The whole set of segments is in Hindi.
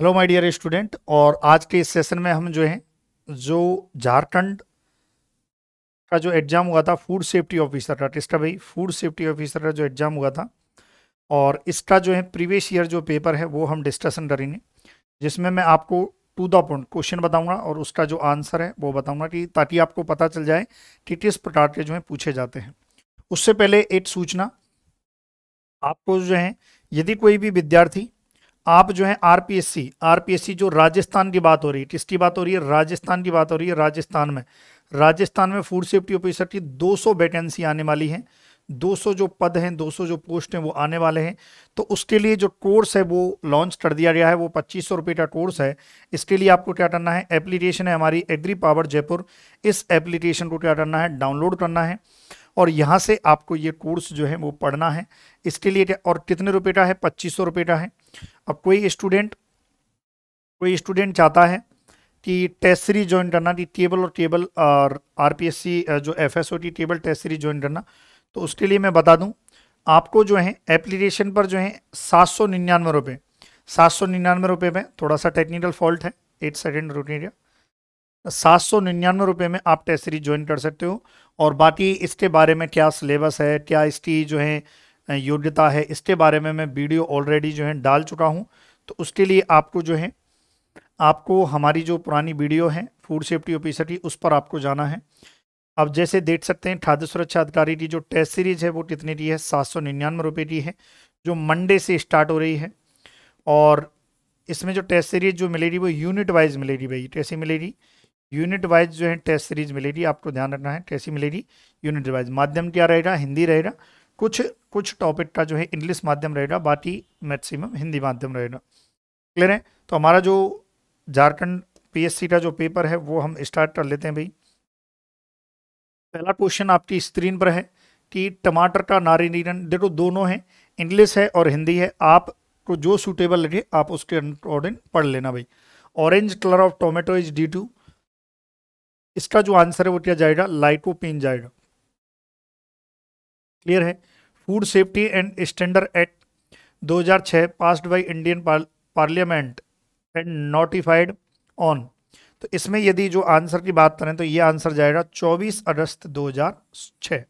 Hello my dear student. और आज के इस सेशन में हम जो झारखंड का जो एग्जाम हुआ था फूड सेफ्टी ऑफिसर का, टेस्टा भाई फूड सेफ्टी ऑफिसर का जो एग्जाम हुआ था, और इसका जो है प्रीवियस ईयर जो पेपर है वो हम डिस्कशन करेंगे, जिसमें मैं आपको टू द पॉइंट क्वेश्चन बताऊंगा और उसका जो आंसर है वो बताऊंगा, कि ताकि आपको पता चल जाए कि किस प्रकार के जो है पूछे जाते हैं। उससे पहले एक सूचना आपको जो है, यदि कोई भी विद्यार्थी आप जो है आरपीएससी जो राजस्थान की बात हो रही है, किसकी बात हो रही है? राजस्थान की बात हो रही है। राजस्थान में फूड सेफ्टी ऑफिसर की 200 वैकेंसी आने वाली है। 200 जो पद हैं, 200 जो पोस्ट हैं वो आने वाले हैं। तो उसके लिए जो कोर्स है वो लॉन्च कर दिया गया है, वो 2500 रुपये का कोर्स है। इसके लिए आपको क्या करना है? एप्लीकेशन है हमारी एग्री पावर जयपुर, इस एप्लीकेशन को क्या करना है? डाउनलोड करना है, और यहाँ से आपको ये कोर्स जो है वो पढ़ना है। इसके लिए और कितने रुपए का है? 2500 रुपये का है। अब कोई स्टूडेंट चाहता है कि टेस्ट सीरीज ज्वाइन करना, कि टेबल और टेबल और आरपीएससी जो एफएसओ की टेबल टेस्ट सीरीज ज्वाइन करना, तो उसके लिए मैं बता दूं, आपको जो है एप्लीकेशन पर जो है 799 रुपये में, थोड़ा सा टेक्निकल फॉल्ट है, 8 सेकेंड रुकिएगा। 799 रुपये में आप टेस्ट सीरीज ज्वाइन कर सकते हो। और बाकी इसके बारे में क्या सिलेबस है, क्या इसकी जो है योग्यता है, इसके बारे में मैं वीडियो ऑलरेडी जो है डाल चुका हूँ। तो उसके लिए आपको जो है, आपको हमारी जो पुरानी वीडियो है फूड सेफ्टी ऑफिसर की, उस पर आपको जाना है। अब जैसे देख सकते हैं, खाद्य सुरक्षा अधिकारी की जो टेस्ट सीरीज है वो कितने की है? 799 रुपये की है, जो मंडे से स्टार्ट हो रही है। और इसमें जो टेस्ट सीरीज जो मिलेगी वो यूनिट वाइज मिलेगी भाई। कैसी मिलेगी? यूनिट वाइज जो है टेस्ट सीरीज मिलेगी। आपको ध्यान रखना है कैसी मिलेगी? Unit wise. माध्यम क्या रहेगा? हिंदी रहेगा। कुछ कुछ टॉपिक का जो है इंग्लिश माध्यम रहेगा, बाकी मैक्सिमम हिंदी माध्यम रहेगा। क्लियर है? तो हमारा जो झारखंड पीएससी का जो पेपर है वो हम स्टार्ट कर लेते हैं भाई। पहला क्वेश्चन आपकी स्क्रीन पर है कि टमाटर का नारीनीकरण, देखो दोनों है, इंग्लिश है और हिंदी है, आपको जो सूटेबल लगे आप उसके अकॉर्डिंग पढ़ लेना भाई। Orange colour of tomato is due to, इसका जो आंसर है वो क्या जाएगा? लाइकोपीन जाएगा। क्लियर है? Food safety and standard act 2006 passed by Indian parliament and notified on, तो इसमें यदि जो आंसर की बात करें तो ये आंसर जाएगा 24 अगस्त 2006।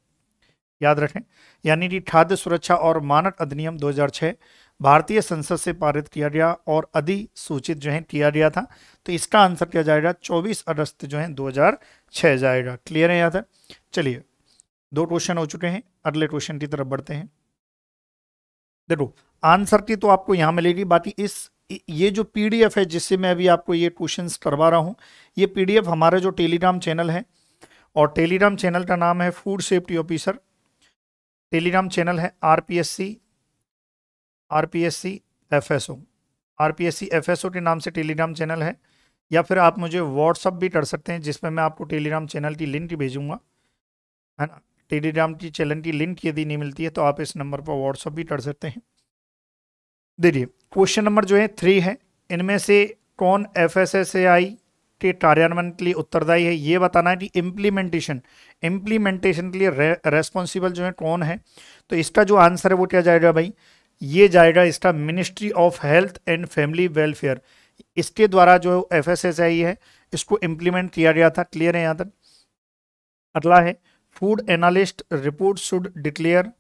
याद रखें, यानी कि खाद्य सुरक्षा और मानक अधिनियम 2006 भारतीय संसद से पारित किया गया और अधिसूचित जो है किया गया था। तो इसका आंसर क्या जाएगा? 24 अगस्त जो है 2006 जाएगा। क्लियर है यहाँ तक? चलिए, 2 क्वेश्चन हो चुके हैं, अगले क्वेश्चन की तरफ बढ़ते हैं। देखो, आंसर की तो आपको यहाँ मिलेगी, बाकी ये जो पीडीएफ है जिससे मैं अभी आपको ये क्वेश्चंस करवा रहा हूँ, ये पीडीएफ हमारा जो टेलीग्राम चैनल है, और टेलीग्राम चैनल का नाम है food safety officer. Telegram channel है आरपीएससी एफएसओ, आरपीएससी एफएसओ के नाम से टेलीग्राम चैनल है। या फिर आप मुझे व्हाट्सअप भी कर सकते हैं, जिसमें मैं आपको टेलीग्राम चैनल की लिंक भेजूंगा, है ना। टेलीग्राम की चैनल की लिंक यदि नहीं मिलती है तो आप इस नंबर पर व्हाट्सअप भी कर सकते हैं। देखिए, क्वेश्चन नंबर जो है 3 है, इनमें से कौन एफएसएसएआई के कार्यान्वयन के लिए उत्तरदायी है? ये बताना है कि इम्प्लीमेंटेशन के लिए रेस्पॉन्सिबल जो है कौन है। तो इसका जो आंसर है वो क्या जाएगा भाई? ये जाएगा इसका ministry of health and family welfare. इसके द्वारा जो एफएसएसएआई है इसको इम्प्लीमेंट किया गया था। क्लियर है यहाँ तक? अगला है, food analyst report should declare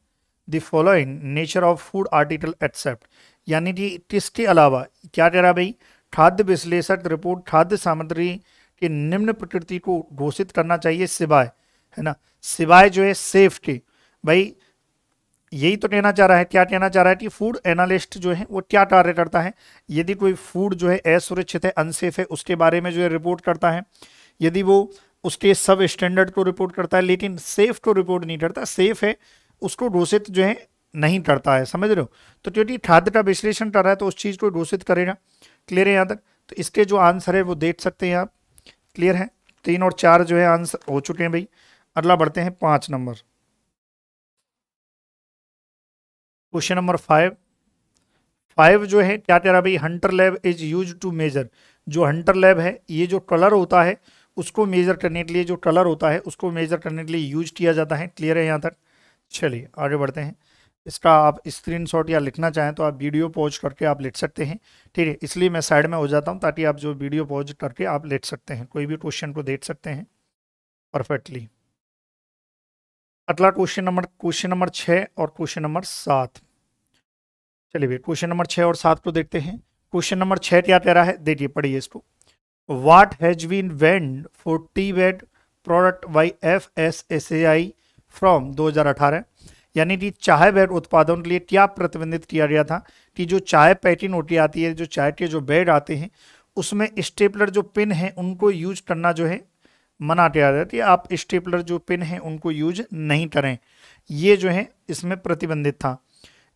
the following nature of food article except, यानी कि किसके अलावा क्या कह रहा भाई? खाद्य विश्लेषक रिपोर्ट खाद्य सामग्री की निम्न प्रकृति को घोषित करना चाहिए सिवाय, है ना, सिवाय जो है सेफ के। भाई यही तो कहना चाह रहा है। क्या कहना चाह रहा है कि फूड एनालिस्ट जो है वो क्या कार्य करता है? यदि कोई फूड जो है असुरक्षित है, अनसेफ है, उसके बारे में जो है रिपोर्ट करता है। यदि वो उसके सब स्टैंडर्ड को रिपोर्ट करता है, लेकिन सेफ को रिपोर्ट नहीं करता, सेफ है उसको घोषित जो है नहीं करता है। समझ रहे हो? तो क्योंकि खाद्य का विश्लेषण कर रहा है तो उस चीज़ को घोषित करेगा। क्लियर है यहाँ तक? तो इसके जो आंसर है वो देख सकते हैं आप। क्लियर है? 3 और 4 जो है आंसर हो चुके हैं भाई। अगला बढ़ते हैं 5 नंबर। क्वेश्चन नंबर 5 जो है क्या कह रहा भाई? Hunter lab is use to measure, जो हंटर लैब है ये जो कलर होता है उसको मेजर करने के लिए, जो कलर होता है उसको मेजर करने के लिए यूज किया जाता है। क्लियर है यहाँ तक? चलिए आगे बढ़ते हैं। इसका आप स्क्रीनशॉट या लिखना चाहें तो आप वीडियो पॉज करके आप लिख सकते हैं, ठीक है। इसलिए मैं साइड में हो जाता हूं ताकि आप जो वीडियो पॉज करके आप लिख सकते हैं, कोई भी क्वेश्चन को देख सकते हैं परफेक्टली। अगला क्वेश्चन नंबर 6 और क्वेश्चन नंबर 7। चलिए भैया क्वेश्चन नंबर 6 और 7 को देखते हैं। क्वेश्चन नंबर 6 क्या कह रहा है, देखिए पढ़िए इसको। What has been went for TVET product by FSSAI from 2018, यानी कि चाय बेड उत्पादन के लिए क्या प्रतिबंधित किया गया था कि जो चाय पैकिंग होती आती है, जो चाय के जो बेड आते हैं उसमें स्टेपलर जो पिन है उनको यूज करना जो है मना किया जाता है, आप स्टेपलर जो पिन है उनको यूज नहीं करें, ये जो है इसमें प्रतिबंधित था।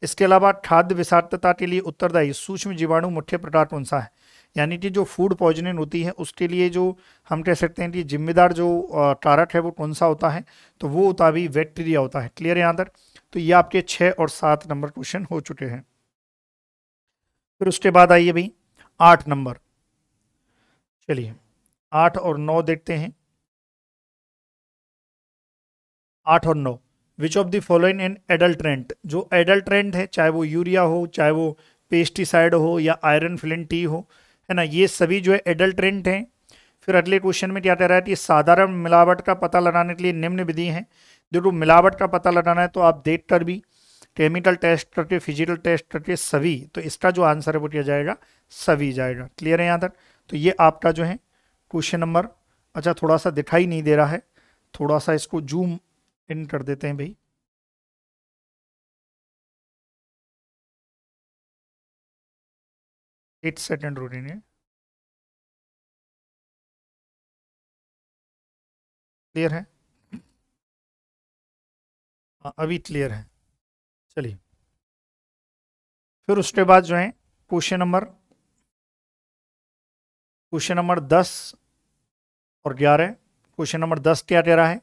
इसके अलावा खाद्य विषाक्तता के लिए उत्तरदायी सूक्ष्म जीवाणु मुख्य प्रकार कौन सा है, यानी कि जो फूड पॉइजनिंग होती है उसके लिए जो हम कह सकते हैं कि जिम्मेदार जो कारक है वो कौन सा होता है, तो वो होता है बैक्टीरिया होता है। क्लियर है यहाँ तक? तो ये आपके 6 और 7 नंबर क्वेश्चन हो चुके हैं। फिर उसके बाद आइए भाई 8 नंबर। चलिए 8 और 9 देखते हैं। 8 और 9, which of the following in adulterant, जो एडल्ट्रेंट है चाहे वो यूरिया हो, चाहे वो पेस्टिसाइड हो या आयरन फिलिन टी हो, है ना, ये सभी जो है एडल्ट्रेंट हैं। फिर अगले क्वेश्चन में क्या कह रहा है कि साधारण मिलावट का पता लगाने के लिए निम्न विधि है। देखो मिलावट का पता लगाना है तो आप देख कर भी केमिकल टेस्ट करके, फिजिकल टेस्ट करके, सभी, तो इसका जो आंसर है वो क्या जाएगा, सभी जाएगा। क्लियर है यहाँ तक? तो ये आपका जो है क्वेश्चन नंबर, अच्छा थोड़ा सा दिखाई नहीं दे रहा है, थोड़ा सा इसको जूम इन कर देते हैं भाई। एट सेकेंड रूटीन है। क्लियर है? हाँ अभी क्लियर है। चलिए फिर उसके बाद जो है क्वेश्चन नंबर 10 और 11। क्वेश्चन नंबर 10 क्या कह रहा है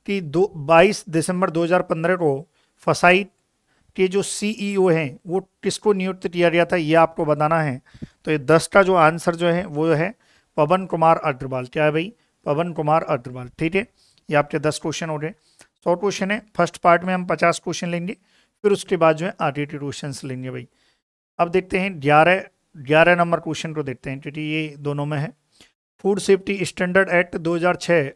कि 22 दिसंबर 2015 को फसाई के जो सीईओ हैं वो किसको नियुक्त किया गया था, ये आपको बताना है। तो ये 10 का जो आंसर जो है वो है पवन कुमार अग्रवाल। क्या है भाई? पवन कुमार अग्रवाल। ठीक है, ये आपके 10 क्वेश्चन हो गए। 100 क्वेश्चन है, फर्स्ट पार्ट में हम 50 क्वेश्चन लेंगे, फिर उसके बाद जो है आगे के क्वेश्चन लेंगे भाई। अब देखते हैं 11 नंबर क्वेश्चन को देखते हैं क्योंकि ये दोनों में है। Food safety standard act 2006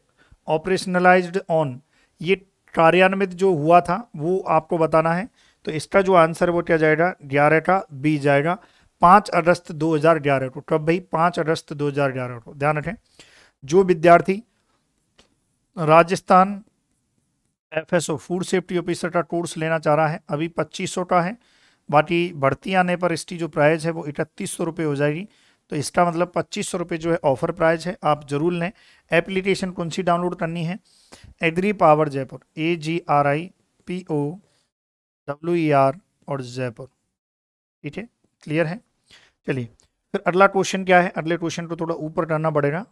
operationalised on, ये कार्यान्वित जो हुआ था वो आपको बताना है। तो इसका जो आंसर वो क्या जाएगा, 11 का बी जाएगा। 5 अगस्त 2011 को, कब भाई? 5 अगस्त 2011 को। ध्यान रखें, जो विद्यार्थी Rajasthan FSO food safety officer का कोर्स लेना चाह रहा है, अभी 2500 का है, बाकी भर्ती आने पर इसकी जो प्राइस है वो 3100 रुपये हो जाएगी। तो इसका मतलब 2500 रुपये जो है ऑफर प्राइस है, आप जरूर लें। एप्लीकेशन कौन सी डाउनलोड करनी है? एग्री पावर जयपुर, AGRIPOWER और जयपुर। ठीक है, क्लियर है? चलिए फिर अगला क्वेश्चन क्या है, अगले क्वेश्चन को थोड़ा ऊपर करना पड़ेगा।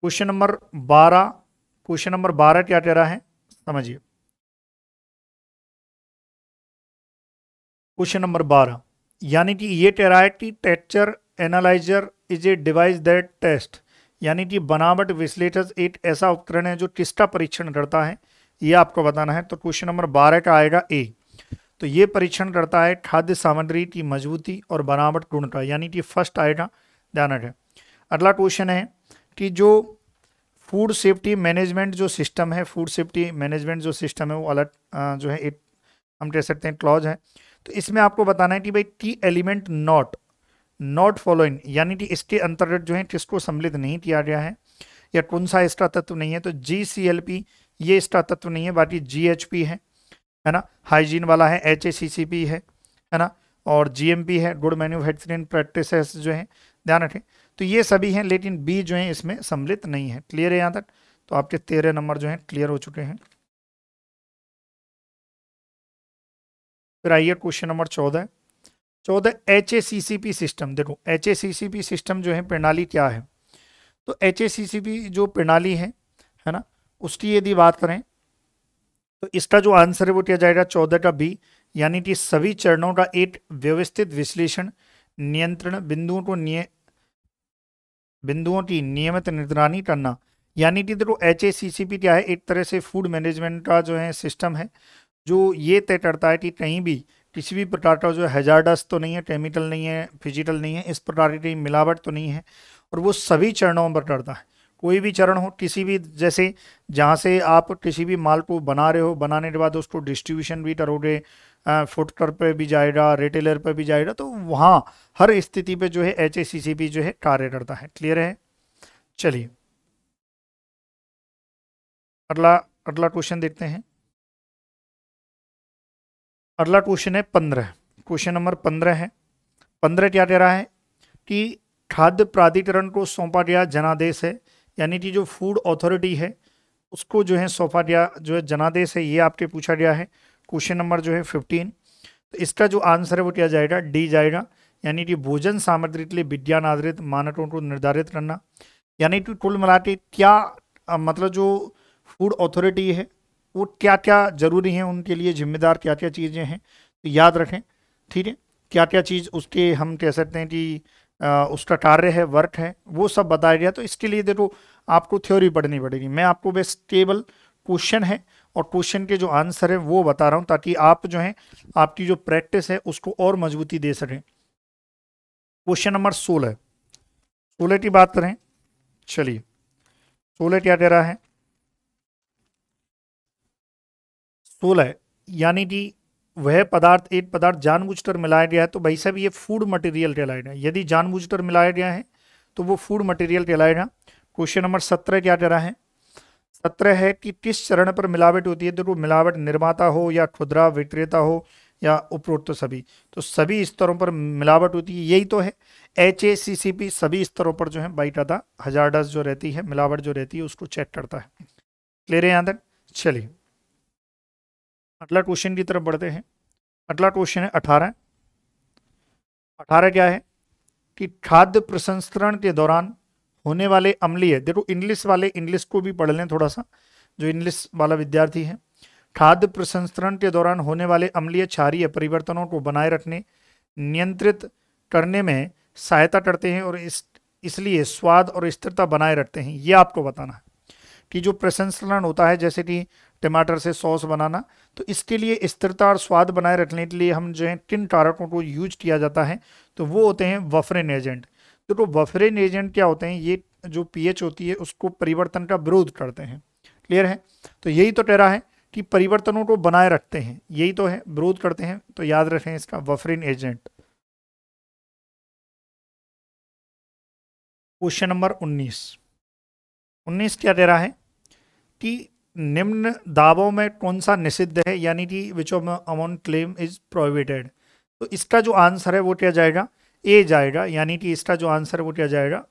Question number 12। क्वेश्चन नंबर 12 क्या कह रहा है, समझिए। क्वेश्चन नंबर 12, यानी कि ये कह रहा है कि texture analyser is a device that test, यानी कि बनावट विश्लेषक एक ऐसा उपकरण है जो किसका परीक्षण करता है, ये आपको बताना है। तो क्वेश्चन नंबर 12 का आएगा ए। तो ये परीक्षण करता है खाद्य सामग्री की मजबूती और बनावट गुण का, यानी कि फर्स्ट आएगा, ध्यान रखें। अगला क्वेश्चन है कि जो फूड सेफ्टी मैनेजमेंट जो सिस्टम है, फूड सेफ्टी मैनेजमेंट जो सिस्टम है वो अलग जो है एक हम कह सकते हैं क्लॉज है। तो इसमें आपको बताना है कि भाई की एलिमेंट नॉट फॉलोइंग, यानी कि इसके अंतर्गत जो है किसको सम्मिलित नहीं किया गया है या कौन सा इसका तत्व नहीं है। तो GCLP ये इसका तत्व नहीं है, बाकी GHP है ना, हाइजीन वाला है, HACCP है ना, और GMP है, गुड मैन्युफैक्चरिंग प्रैक्टिसेस जो है, ध्यान रखें। तो ये सभी हैं, लेकिन बी जो है इसमें सम्मिलित नहीं है। क्लियर है यहाँ तक? तो आपके 13 नंबर जो है क्लियर हो चुके हैं। फिर आइए क्वेश्चन नंबर 14। HACCP सिस्टम, देखो HACCP सिस्टम जो है प्रणाली क्या है। तो HACCP जो प्रणाली है ना, उसकी यदि बात करें तो इसका जो आंसर है वो क्या जाएगा, 14 का बी, यानी कि सभी चरणों का एक व्यवस्थित विश्लेषण, नियंत्रण बिंदुओं की नियमित निगरानी करना। यानी कि देखो HACCP क्या है, एक तरह से फूड मैनेजमेंट का जो है सिस्टम है, जो ये तय करता है कि कहीं भी किसी भी प्रकार का जो हैजार्डस तो नहीं है, केमिकल नहीं है, फिजिकल नहीं है, इस प्रकार की मिलावट तो नहीं है, और वो सभी चरणों पर करता है। कोई भी चरण हो, किसी भी, जैसे जहाँ से आप किसी भी माल को बना रहे हो, बनाने के बाद उसको डिस्ट्रीब्यूशन भी करोगे, फुटकर पे भी जाएगा, रिटेलर पे भी जाएगा, तो वहाँ हर स्थिति पे जो है HACCP जो है कार्य करता है। क्लियर है? चलिए अगला अगला क्वेश्चन देखते हैं। अगला क्वेश्चन है 15, क्वेश्चन नंबर 15 है। 15 क्या कह रहा है कि खाद्य प्राधिकरण को सौंपा गया जनादेश है, यानी कि जो फूड अथॉरिटी है उसको जो है सौंपा गया जो है जनादेश है, ये आपके पूछा गया है। क्वेश्चन नंबर जो है 15, तो इसका जो आंसर है वो क्या जाएगा? डी जाएगा, यानी कि भोजन सामग्री के लिए विज्ञान आधारित मानकों को निर्धारित करना। यानी कि कुल मिला के क्या मतलब जो फूड अथॉरिटी है वो क्या क्या जरूरी है, उनके लिए जिम्मेदार क्या क्या चीज़ें हैं, तो याद रखें। ठीक है, क्या क्या चीज़ उसके हम कह सकते हैं कि उसका कार्य है, वर्क है, वो सब बताया गया। तो इसके लिए देखो आपको थ्योरी पढ़नी पड़ेगी, मैं आपको बस केवल क्वेश्चन है और क्वेश्चन के जो आंसर है वो बता रहा हूँ, ताकि आप जो है आपकी जो प्रैक्टिस है उसको और मजबूती दे सकें। क्वेश्चन नंबर 16, 16 की बात करें। चलिए 16 क्या कह रहा है? 16 यानी कि वह पदार्थ, एक पदार्थ जानबूझकर मिलाया गया है तो भाई साहब ये फूड मटेरियल कहलाएगा। यदि जानबूझकर मिलाया गया है तो वो फूड मटेरियल कहलाएगा। क्वेश्चन नंबर 17 क्या कह रहा है? 17 है कि किस चरण पर मिलावट होती है? तो मिलावट निर्माता हो या खुदरा विक्रेता हो या उपरोक्त तो सभी, तो सभी स्तरों पर मिलावट होती है, यही तो है। HACCP सभी स्तरों पर जो है बाइकाटा हजार्डस जो रहती है, मिलावट जो रहती है उसको चेक करता है। क्लियर है यहाँ तक? चलिए अगला क्वेश्चन की तरफ बढ़ते हैं। अगला क्वेश्चन है 18। 18 क्या है कि खाद्य प्रसंस्करण के दौरान होने वाले अम्लीय, देखो इंग्लिश वाले इंग्लिश को भी पढ़ लें थोड़ा सा, जो इंग्लिश वाला विद्यार्थी है, खाद्य प्रसंस्करण के दौरान होने वाले अम्लीय क्षारीय परिवर्तनों को बनाए रखने, नियंत्रित करने में सहायता करते हैं और इसलिए स्वाद और स्थिरता बनाए रखते हैं। ये आपको बताना है कि जो प्रसंस्करण होता है, जैसे कि टमाटर से सॉस बनाना, तो इसके लिए स्थिरता और स्वाद बनाए रखने के लिए हम जो है किन कारकों को यूज किया जाता है? तो वो होते हैं बफरिंग एजेंट। तो बफरिंग एजेंट क्या होते हैं? ये जो पीएच होती है उसको परिवर्तन का विरोध करते हैं। क्लियर है? तो यही तो कह रहा है कि परिवर्तनों को बनाए रखते हैं, यही तो है, विरोध करते हैं, तो याद रखें इसका बफरिंग एजेंट। क्वेश्चन नंबर 19, 19 क्या कह रहा है कि निम्न दावों में कौन सा निषिद्ध है, यानी कि which of amount claim is prohibited. तो इसका जो आंसर है वो क्या जाएगा? ए जाएगा, यानी कि इसका जो आंसर है वो क्या जाएगा?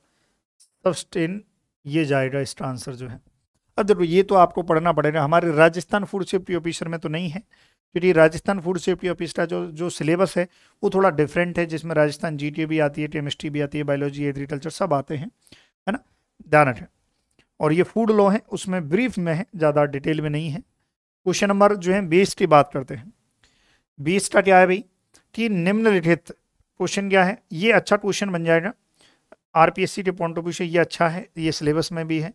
सब्सटेन, ये जाएगा इसका आंसर जो है। अब देखो ये तो आपको पढ़ना पड़ेगा, हमारे राजस्थान फूड सेफ्टी ऑफिसर में तो नहीं है, क्योंकि राजस्थान फूड सेफ्टी ऑफिसर का जो सिलेबस है वो थोड़ा डिफरेंट है, जिसमें राजस्थान जीके भी आती है, केमिस्ट्री भी आती है, बायोलॉजी, एग्रीकल्चर सब आते हैं, है ना, ध्यान रखें। और ये फूड लॉ है, उसमें ब्रीफ में है, ज़्यादा डिटेल में नहीं है। क्वेश्चन नंबर जो है 20 की बात करते हैं। 20 का क्या है भाई कि निम्नलिखित, क्वेश्चन क्या है, ये अच्छा क्वेश्चन बन जाएगा आरपीएससी के पॉइंट ऑफ व्यू से, ये अच्छा है, ये सिलेबस में भी है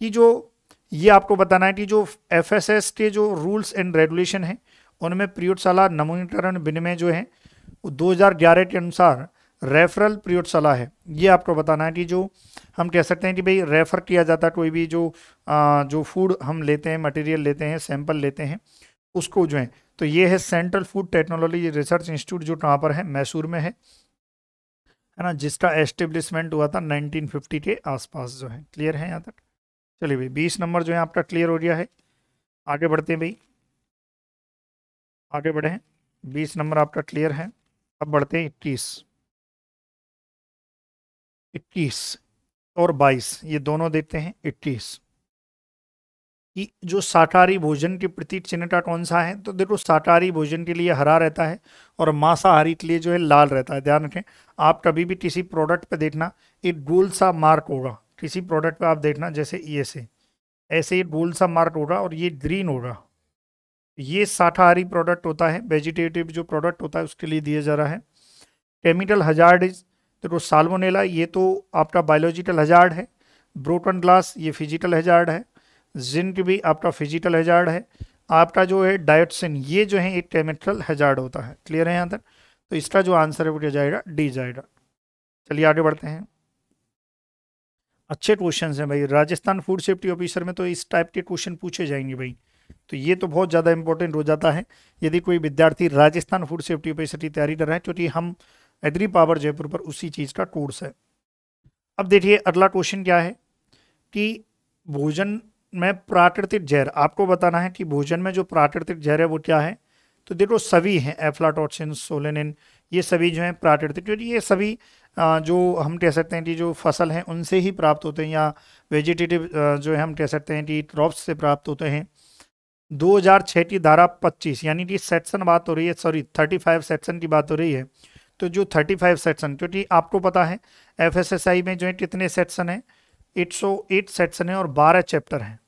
कि जो ये आपको बताना है कि जो FSS के जो रूल्स एंड रेगुलेशन है उनमें प्रयोगशाला नमूनीकरण विनिमय जो है 2011 के अनुसार रेफरल प्रयोगशाला है। ये आपको बताना है कि जो हम कह सकते हैं कि भाई रेफर किया जाता है कोई भी जो फूड हम लेते हैं, मटेरियल लेते हैं, सैंपल लेते हैं, उसको जो है, तो ये है central food technology research institute, जो कहाँ पर है? मैसूर में है ना, जिसका एस्टेब्लिशमेंट हुआ था 1950 के आसपास जो है। क्लियर है यहाँ तक? चलिए भाई 20 नंबर जो है आपका क्लियर हो गया है। आगे बढ़ते हैं भाई, आगे बढ़े हैं, 20 नंबर आपका क्लियर है। अब बढ़ते हैं 21, 21 और 22, ये दोनों देखते हैं। 21 कि जो शाकाहारी भोजन के प्रतीक चिन्ह का कौन सा है? तो देखो शाकाहारी भोजन के लिए हरा रहता है और मांसाहारी के लिए जो है लाल रहता है। ध्यान रखें, आप कभी भी किसी प्रोडक्ट पे देखना एक गोल सा मार्क होगा, किसी प्रोडक्ट पे आप देखना जैसे ये से ऐसे ही गोल सा मार्क होगा और ये ग्रीन होगा, ये शाकाहारी प्रोडक्ट होता है, वेजिटेटिव जो प्रोडक्ट होता है उसके लिए दिया जा रहा है। केमिकल हजार्ड इज, देखो साल्मोनेला ये तो आपका बायोलॉजिकल हजार्ड है, ब्रोकन ग्लास ये फिजिकल हजार्ड है, जिंक भी आपका फिजिकल हजार्ड है, आपका जो है डायोक्सिन, ये जो है एक केमिकल हैजार्ड होता है। क्लियर है यहाँ तक? तो इसका जो आंसर है वो क्या जाएगा? डी जाएगा। चलिए आगे बढ़ते हैं। अच्छे क्वेश्चन हैं भाई, राजस्थान फूड सेफ्टी ऑफिसर में तो इस टाइप के क्वेश्चन पूछे जाएंगे भाई, तो ये तो बहुत ज़्यादा इंपॉर्टेंट हो जाता है यदि कोई विद्यार्थी राजस्थान फूड सेफ्टी ऑफिसर की तैयारी कर रहा है, क्योंकि हम एग्री पावर जयपुर पर उसी चीज़ का कोर्स है। अब देखिए अगला क्वेश्चन क्या है कि भोजन में प्राकृतिक जहर, आपको बताना है कि भोजन में जो प्राकृतिक जहर है वो क्या है। तो देखो सभी हैं, एफ्लाटॉक्सिन, सोलेनिन, ये सभी जो हैं प्राकृतिक, क्योंकि ये सभी जो हम कह सकते हैं कि जो फसल हैं उनसे ही प्राप्त होते हैं, या वेजिटेटिव जो है हम कह सकते हैं कि क्रॉप्स से प्राप्त होते हैं। 2006 की धारा 25 यानी कि सेक्शन बात हो रही है, सॉरी 35 सेक्शन की बात हो रही है। तो जो 35 सेक्शन, क्योंकि आपको पता है एफएसएसआई में जो है कितने सेक्शन हैं, 108 सेक्शन है और 12 चैप्टर हैं,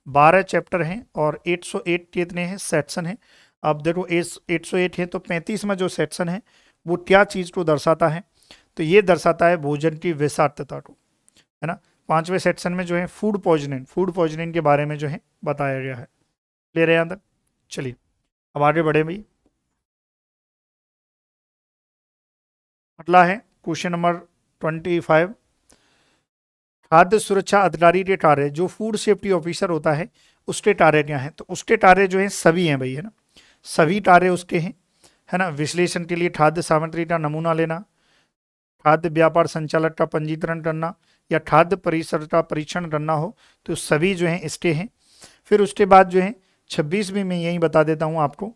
12 चैप्टर हैं और 108 कितने हैं सेक्शन हैं। अब देखो 108 है तो 35 में जो सेक्शन है वो क्या चीज़ को दर्शाता है, तो ये दर्शाता है भोजन की विषाक्तता को, है ना। 5वें सेक्शन में जो है फूड पॉइजनिंग के बारे में जो है बताया गया है। ले रहे हैं अंदर। चलिए अब आगे बढ़े भाई। अगला है क्वेश्चन नंबर 25। खाद्य सुरक्षा अधिकारी के कार्य, जो फूड सेफ्टी ऑफिसर होता है उसके कार्य क्या है, तो उसके कार्य जो है सभी हैं भाई, है ना, सभी कार्य उसके हैं, है ना। विश्लेषण के लिए खाद्य सामग्री का नमूना लेना, खाद्य व्यापार संचालक का पंजीकरण करना, या खाद्य परिसर का परीक्षण करना हो, तो सभी जो हैं इसके हैं। फिर उसके बाद जो है 26 में मैं यही बता देता हूँ आपको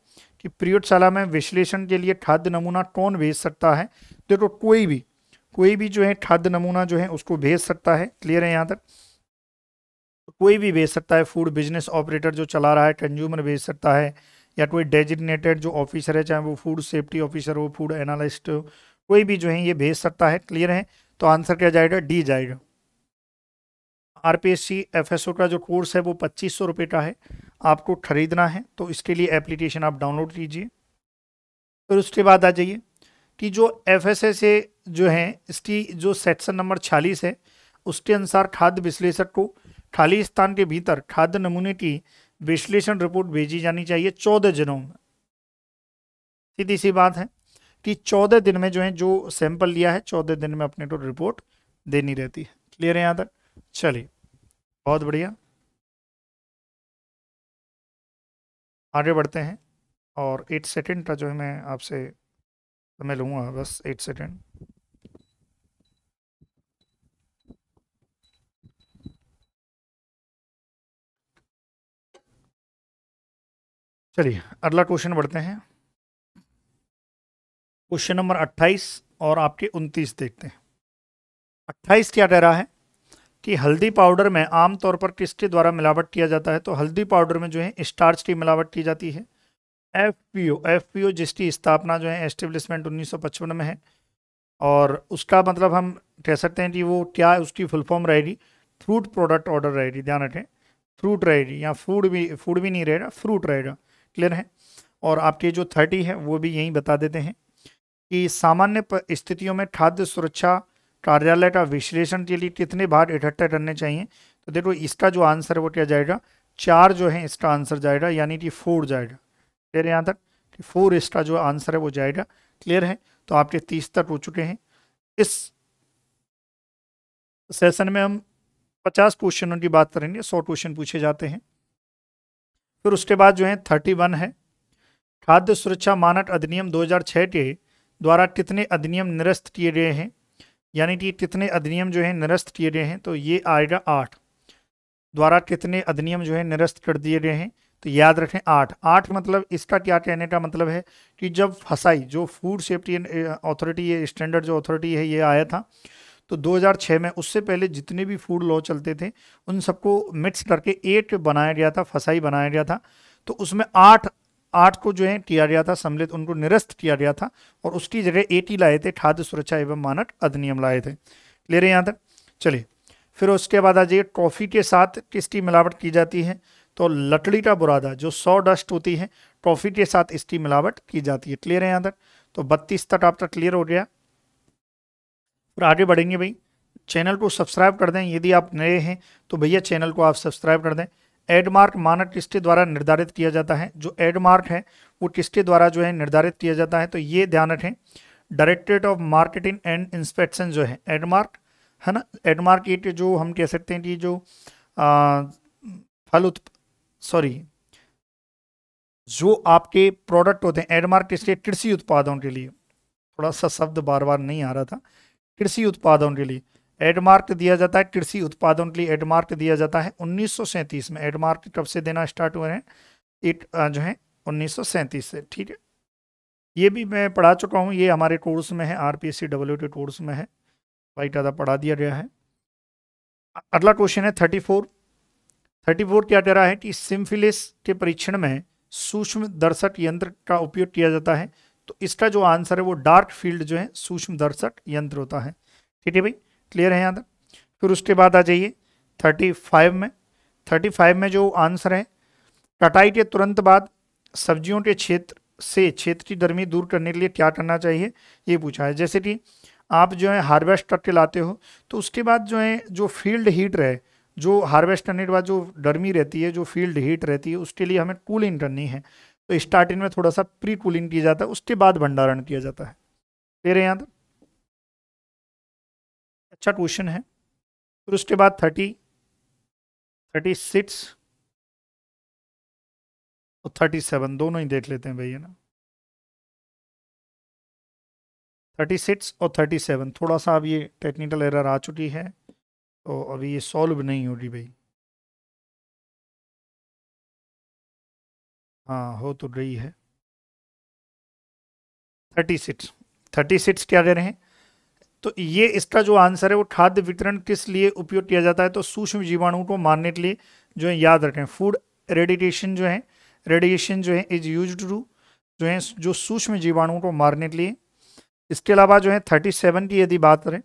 कि प्रयोगशाला में विश्लेषण के लिए खाद्य नमूना कौन भेज सकता है। देखो कोई भी जो है खाद्य नमूना जो है उसको भेज सकता है। क्लियर है यहाँ तक? कोई भी भेज सकता है, फूड बिजनेस ऑपरेटर जो चला रहा है, कंज्यूमर भेज सकता है, या कोई डेजिग्नेटेड जो ऑफिसर है, चाहे वो फूड सेफ्टी ऑफिसर हो, फूड एनालिस्ट हो, कोई भी जो है ये भेज सकता है। क्लियर है? तो आंसर क्या जाएगा? डी जाएगा। आरपीएससी एफएसओ का जो कोर्स है वो 2500 रुपये का है, आपको खरीदना है तो इसके लिए एप्लीकेशन आप डाउनलोड कीजिए। फिर उसके बाद आ जाइए कि जो एफएसएस से जो है इसकी जो सेक्शन नंबर 46 है उसके अनुसार खाद्य विश्लेषक को खाली स्थान के भीतर खाद्य नमूने की विश्लेषण रिपोर्ट भेजी जानी चाहिए 14 दिनों में। सीधी सी बात है कि 14 दिन में जो है जो सैंपल लिया है 14 दिन में अपने को रिपोर्ट देनी रहती है। क्लियर है यहाँ तक? चलिए बहुत बढ़िया, आगे बढ़ते हैं। और 8 सेकेंड का जो है मैं आपसे समय लूँगा, बस 8 सेकेंड। चलिए अगला क्वेश्चन बढ़ते हैं। क्वेश्चन नंबर 28 और आपके 29 देखते हैं। 28 क्या कह रहा है कि हल्दी पाउडर में आमतौर पर किसके द्वारा मिलावट किया जाता है, तो हल्दी पाउडर में जो है स्टार्च की मिलावट की जाती है। एफपीओ जिसकी स्थापना जो है एस्टेब्लिशमेंट 1955 में है, और उसका मतलब हम कह सकते हैं कि वो क्या है, उसकी फुल फॉर्म रहेगी फ्रूट प्रोडक्ट ऑर्डर रहेगी। ध्यान रखें, फ्रूट रहेगी, या फूड भी नहीं रहेगा, फ्रूट रहेगा। क्लियर है? और आपके जो 30 है वो भी यही बता देते हैं कि सामान्य स्थितियों में खाद्य सुरक्षा कार्यालय का विश्लेषण के लिए कितने भाग इकट्ठा करने चाहिए। तो देखो इसका जो आंसर है वो क्या जाएगा? 4 जो है इसका आंसर जाएगा, यानी कि 4 जाएगा। क्लियर है यहाँ तक? कि 4 इसका जो आंसर है वो जाएगा। क्लियर है? तो आपके 30 तक हो चुके हैं। इस सेशन में हम 50 क्वेश्चनों की बात करेंगे, 100 क्वेश्चन पूछे जाते हैं। फिर उसके बाद जो है 31 है, खाद्य सुरक्षा मानक अधिनियम 2006 के द्वारा कितने अधिनियम निरस्त किए गए हैं, यानी कि कितने अधिनियम जो है निरस्त किए गए हैं, तो ये आएगा 8। द्वारा कितने अधिनियम जो है निरस्त कर दिए गए हैं, तो याद रखें 8 मतलब इसका क्या कहने का मतलब है कि जब फसाई जो फूड सेफ्टी अथॉरिटी, ये स्टैंडर्ड जो अथॉरिटी है ये आया था, तो 2006 में, उससे पहले जितने भी फूड लॉ चलते थे उन सबको मिक्स करके 8 बनाया गया था, फसाई बनाया गया था। तो उसमें 8 को जो है किया गया था सम्मिलित, उनको निरस्त किया गया था, और उसकी जगह 8 ही लाए थे, खाद्य सुरक्षा एवं मानक अधिनियम लाए थे। ले रहे हैं यहाँ तक? चलिए फिर उसके बाद आ जाइए, कॉफ़ी के साथ किसकी मिलावट की जाती है, तो लकड़ी का बुरादा जो सॉ डस्ट होती है, कॉफ़ी के साथ इसकी मिलावट की जाती है। क्लियर है यहाँ तक? तो 32 तक आपका क्लियर हो गया। फिर आगे बढ़ेंगे भाई, चैनल को सब्सक्राइब कर दें, यदि आप नए हैं तो भैया चैनल को आप सब्सक्राइब कर दें। एडमार्क मानक किसके द्वारा निर्धारित किया जाता है? जो एडमार्क है वो किसके द्वारा जो है निर्धारित किया जाता है? तो ये ध्यान रखें, directorate of marketing and inspection जो है एडमार्क, है ना। एडमार्क ये जो हम कह सकते हैं कि जो आ, फल सॉरी जो आपके प्रोडक्ट होते हैं, एडमार्क किसके? कृषि उत्पादों के लिए, थोड़ा सा शब्द बार बार नहीं आ रहा था, कृषि उत्पादों के लिए एडमार्क दिया जाता है। कृषि उत्पादों के लिए एडमार्क दिया जाता है 1937 में। एडमार्क कब से देना स्टार्ट हुए हैं? जो है 1937 से, ठीक है। ये भी मैं पढ़ा चुका हूँ, ये हमारे कोर्स में है, आरपीएससी WT कोर्स में है, वाइट आधा पढ़ा दिया गया है। अगला क्वेश्चन है 34। 34 क्या कह रहा है कि सिम्फिलिस के परीक्षण में सूक्ष्म दर्शक यंत्र का उपयोग किया जाता है। तो इसका जो आंसर है वो डार्क फील्ड जो है सूक्ष्म दर्शक यंत्र होता है, ठीक है भाई, क्लियर है यहाँ तक। फिर उसके बाद आ जाइए 35 में। 35 में जो आंसर है, कटाई के तुरंत बाद सब्जियों के क्षेत्र की गर्मी दूर करने के लिए क्या करना चाहिए, ये पूछा है। जैसे कि आप जो है हार्वेस्ट करके लाते हो, तो उसके बाद जो है जो फील्ड हीट रहे, जो हार्वेस्ट करने के बाद जो गर्मी रहती है, जो फील्ड हीट रहती है, उसके लिए हमें कूलिंग करनी है। तो स्टार्टिंग में थोड़ा सा प्री कूलिंग किया जाता है, उसके बाद भंडारण किया जाता है। क्लियर है यहाँ तक? अच्छा क्वेश्चन है। फिर उसके बाद 36 और 37 दोनों ही देख लेते हैं भैया ना। 36 और 37 थोड़ा सा अब ये टेक्निकल एरर आ चुकी है, तो अभी ये सॉल्व नहीं हो रही भाई। हाँ हो तो रही है। 36 क्या दे रहे हैं? तो ये इसका जो आंसर है वो खाद्य वितरण किस लिए उपयोग किया जाता है? तो सूक्ष्म जीवाणुओं को मारने के लिए जो है, याद रखें, फूड रेडिएशन जो है, रेडिएशन जो है इज यूज टू जो है जो सूक्ष्म जीवाणुओं को मारने के लिए। इसके अलावा जो है 37 की यदि बात करें,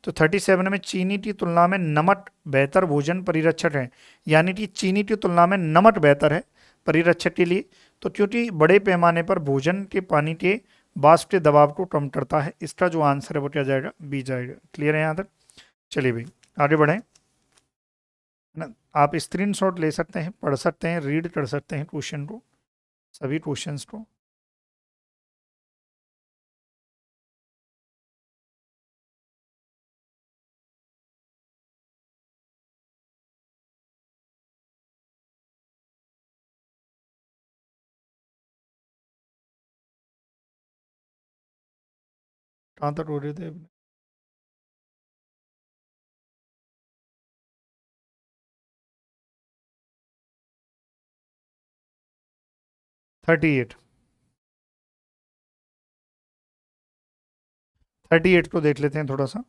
तो 37 में चीनी की तुलना में नमक बेहतर भोजन परिरक्षक है, यानी कि चीनी की तुलना में नमक बेहतर है परिरक्षक के लिए। तो क्योंकि बड़े पैमाने पर भोजन के पानी के वाष्प के दबाव को कम करता है। इसका जो आंसर है वो क्या जाएगा? बी जाएगा। क्लियर है यहाँ तक? चलिए भाई आगे बढ़ें ना। आप स्क्रीनशॉट ले सकते हैं, पढ़ सकते हैं, रीड कर सकते हैं क्वेश्चन को, सभी क्वेश्चंस को। कहाँ तक हो रहे थे? 38। 38 को देख लेते हैं थोड़ा सा।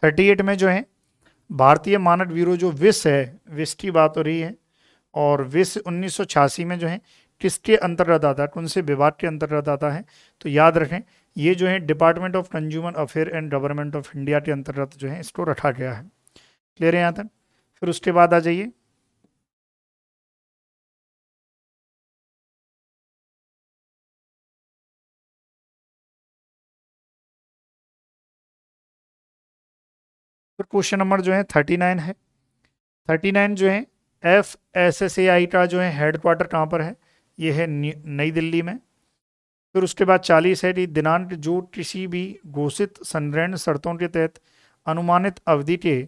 38 में जो है भारतीय मानक ब्यूरो जो विस है, विस की बात हो रही है, और विस 1986 में जो है किसके अंतर्गत आता है? कौन से विभाग के अंतर्गत आता है? तो याद रखें, ये जो है department of consumer affair and government of India के अंतर्गत जो है इसको रखा गया है। क्लियर है यहाँ तक? फिर उसके बाद आ जाइए फिर क्वेश्चन नंबर जो है 39 है। 39 जो है FSSAI का जो है हेडक्वार्टर कहाँ पर है? ये है नई दिल्ली में। फिर उसके बाद 40 है कि दिनांक जो किसी भी घोषित संग्रहण शर्तों के तहत अनुमानित अवधि के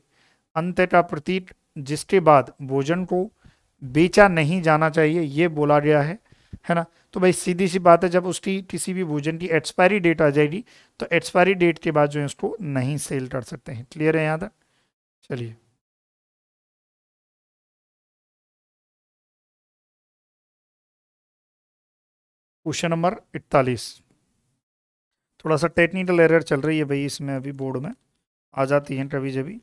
अंत का प्रतीक जिसके बाद भोजन को बेचा नहीं जाना चाहिए, ये बोला गया है ना। तो भाई सीधी सी बात है, जब उसकी किसी भी भोजन की एक्सपायरी डेट आ जाएगी, तो एक्सपायरी डेट के बाद जो है उसको नहीं सेल कर सकते हैं। क्लियर है यहाँ तक? चलिए क्वेश्चन नंबर 41। थोड़ा सा टेक्निकल एरर चल रही है भाई इसमें, अभी बोर्ड में आ जाती है कभी जभी।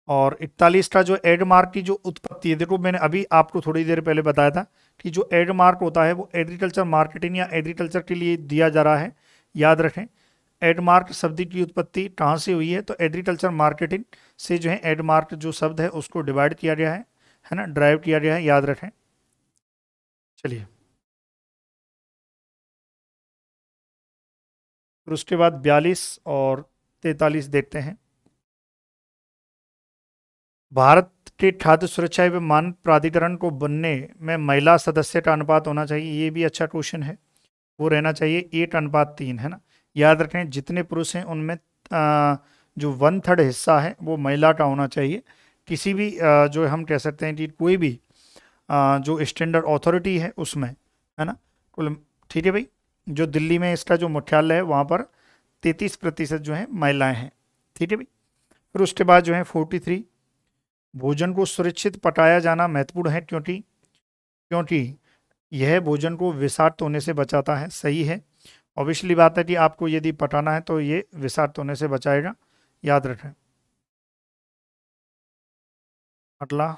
और 41 का जो एड मार्क की जो उत्पत्ति है, देखो मैंने अभी आपको थोड़ी देर पहले बताया था कि जो एड मार्क होता है वो एग्रीकल्चर मार्केटिंग या एग्रीकल्चर के लिए दिया जा रहा है। याद रखें, एड मार्क शब्द की उत्पत्ति कहाँ से हुई है? तो एग्रीकल्चर मार्केटिंग से जो है एड मार्क जो शब्द है उसको डिवाइड किया गया है ना, ड्राइव किया गया है, याद रखें। चलिए फिर उसके बाद 42 और 43 देखते हैं। भारत स्टेट खाद्य सुरक्षा एवं मानक प्राधिकरण को बनने में महिला सदस्य का अनुपात होना चाहिए, ये भी अच्छा क्वेश्चन है, वो रहना चाहिए 8:3, है ना। याद रखें जितने पुरुष हैं उनमें जो 1/3 हिस्सा है वो महिला का होना चाहिए। किसी भी जो हम कह सकते हैं कि कोई भी जो स्टैंडर्ड अथॉरिटी है उसमें, है ना, कुल, ठीक है भाई। जो दिल्ली में इसका जो मुख्यालय है वहाँ पर 33% जो है महिलाएं हैं, ठीक है भाई। फिर उसके बाद जो है 43, भोजन को सुरक्षित पकाया जाना महत्वपूर्ण है क्योंकि यह भोजन को विषाक्त होने से बचाता है, सही है। ऑब्वियसली बात है कि आपको यदि पकाना है तो ये विषाक्त होने से बचाएगा, याद रखें। अगला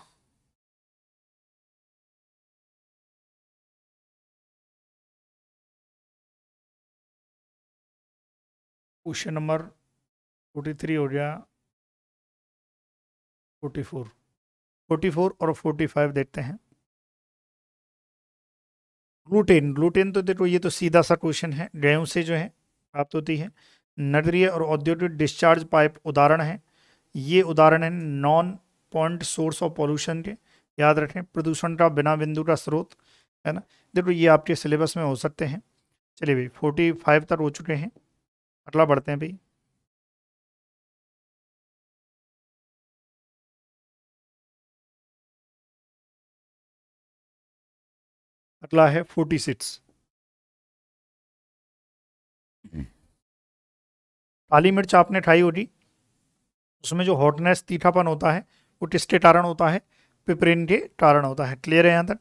क्वेश्चन नंबर 43 हो गया, 44 और 45 देखते हैं। ग्लूटेन तो देखो ये तो सीधा सा क्वेश्चन है, गेहूं से जो है प्राप्त होती है। नगरीय और औद्योगिक डिस्चार्ज पाइप उदाहरण है, ये उदाहरण है non point source of pollution के, याद रखें, प्रदूषण का बिना बिंदु का स्रोत, है ना। देखो ये आपके सिलेबस में हो सकते हैं। चलिए भाई 45 तक हो चुके हैं, अगला बढ़ते हैं भाई। अगला है 46। काली मिर्च आपने खाई होगी, उसमें जो हॉटनेस तीखापन होता है वो किसके कारण होता है, पिपरिन के कारण होता है। क्लियर है यहाँ तक।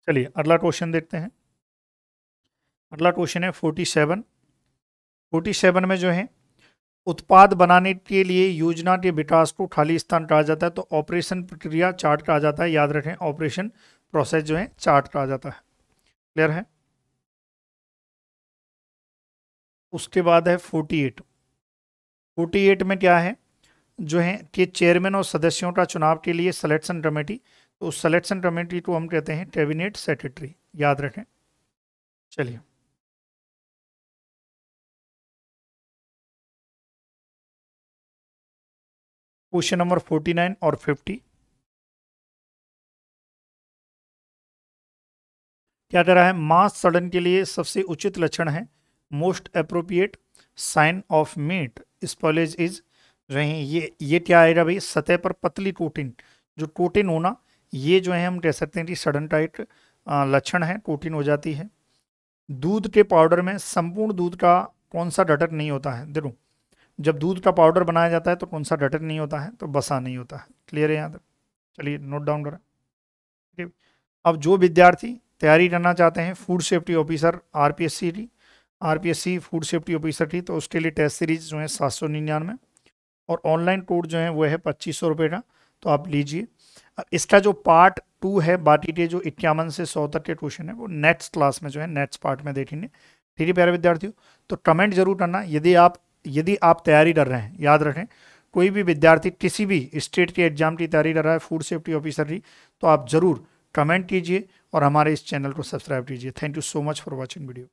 चलिए अगला क्वेश्चन देखते हैं। अगला क्वेश्चन है 47 में जो है उत्पाद बनाने के लिए योजना के विकास को खाली स्थान कहा जाता है, तो ऑपरेशन प्रक्रिया चार्ट कहा जाता है, याद रखें ऑपरेशन प्रोसेस जो है चार्ट कहा जाता है। क्लियर है। उसके बाद है 48 में क्या है, जो है कि चेयरमैन और सदस्यों का चुनाव के लिए सिलेक्शन कमेटी, तो उस सिलेक्शन कमेटी को हम कहते हैं कैबिनेट सेक्रेटरी, याद रखें। चलिए क्वेश्चन नंबर 49 और 50 क्या कह रहा है, मांस सड़न के लिए सबसे उचित लक्षण है, most appropriate sign of meat spoilage is, जो है ये क्या आएगा भाई, सतह पर पतली कोटिन, जो कोटिन होना, ये जो है हम कह सकते हैं कि सड़न का एक लक्षण है, कोटिन हो जाती है। दूध के पाउडर में संपूर्ण दूध का कौन सा घटक नहीं होता है, देखो जब दूध का पाउडर बनाया जाता है तो कौन सा घटक नहीं होता है, तो बसा नहीं होता है। क्लियर है यहाँ तक। चलिए नोट डाउन करें। ठीक है। अब जो विद्यार्थी तैयारी करना चाहते हैं food safety officer RPSC food safety officer की, तो उसके लिए टेस्ट सीरीज जो है 799 और ऑनलाइन कोड जो है वो है 2500 रुपये का, तो आप लीजिए। इसका जो पार्ट 2 है, बाकी के जो 51 से 100 तक के क्वेश्चन है वो नेक्स्ट क्लास में जो है नेक्स्ट पार्ट में देखेंगे। ठीक है प्यारे विद्यार्थियों, तो कमेंट जरूर करना यदि आप तैयारी कर रहे हैं। याद रखें कोई भी विद्यार्थी किसी भी स्टेट के एग्जाम की तैयारी कर रहा है फूड सेफ्टी ऑफिसर की, तो आप जरूर कमेंट कीजिए और हमारे इस चैनल को सब्सक्राइब कीजिए। Thank you so much for watching video.